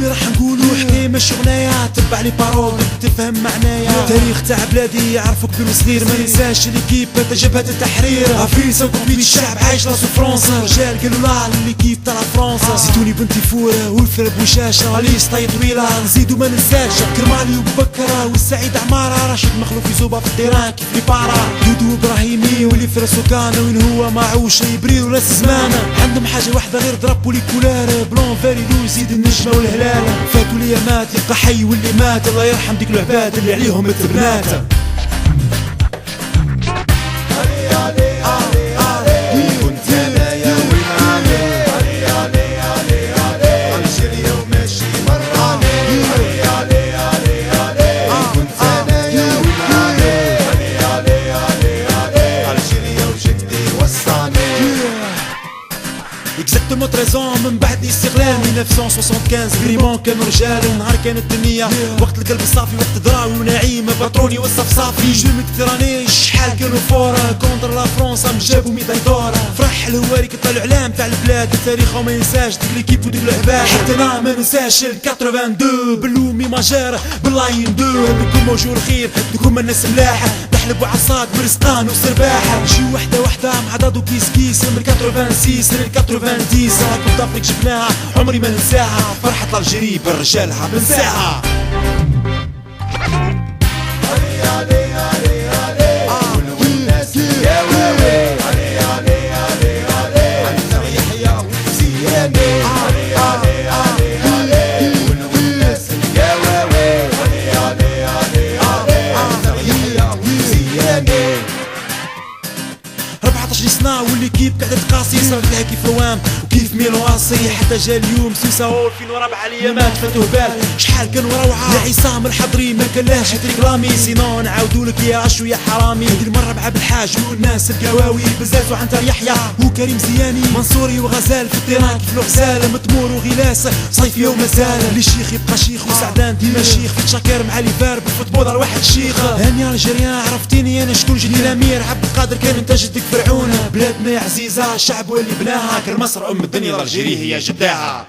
راح نقولو حكاية ماشي غناية، تبع لي بارول تفهم معنايا. تاريخ تاع بلادي يعرفوا كبير وصغير، ما ننساش ليكيب تاع جبهة التحرير. عفيسة وكوميدي الشعب عايش راسو فرنسا، رجال قالوا لا ليكيب تاع فرنسا. زيتوني بنتي فورة والفرب وشاشة، وليس طي طويلة نزيدو ما ننساش كرمالي وبكرة والسعيد عمارة. راشد مخلوف يزوبة في الطيران كيف لي بارا. دودو ابراهيمي واللي في راسو كان وين هو معوش يبرير ولا زمانة. عندهم حاجة واحدة غير ضربوا لي كولار بلون فاريدو يزيد النجمة والهلال. فاتوا لي مات يبقى حي واللي مات الله يرحم ديك العباد اللي عليهم التبنات. اكزاكتومون 13 من بعد الاستقلال 1975 بريمون كانوا رجال. نهار كانت الدنيا وقت القلب الصافي، وقت دراوي ونعيمة باتروني والصف صافي. جو ميديتراني شحال كانوا فورا كونتر لا فرنسا جابوا ميداي دورا. فرح الهواري كطلعوا الاعلام تاع البلاد، التاريخ وما ينساش ديك ليكيب وديك العباد. حتى انا ما ننساش ال 82 باللومي ماجير باللاين دو. بكم موجود الخير بكم الناس ملاحة، تحلب وعصاد مرزقان وسرباحة. نجيو وحدة وحدة مع ضادو كيس كيس من 86 لل 90. كنت افريق شفناها عمري ما ننساها، فرحة الجيري بالرجالها بنساها. سنة والليكيب قاعدة تقاسي، صارت لها كيف روام وكيف ميلو قاسي. حتى جا اليوم سوسة 2004 الايامات فاتوه بال شحال كانوا روعة. يا عصام الحضري ما كلاش هتريكلامي، سينو نعاودولك يا عشو يا حرامي. هذي المرة مع بالحاج والناس القواوي بزاز وعنتر يحيى وكريم زياني منصوري وغزال في الطيران كيف الغزال. متمور وغلاس صيفي ومازال. اللي شيخ يبقى شيخ وسعدان ديما شيخ. فيك شاكر مع لي فار بالفوتبول دار واحد شيخ. هاني الجيريان عرفتيني انا شكون جدي الامير عبد القادر كان انت جدك فرعون. بلادنا يا عزيزة الشعب واللي بناها، كل مصر ام الدنيا الجيري هي جداها.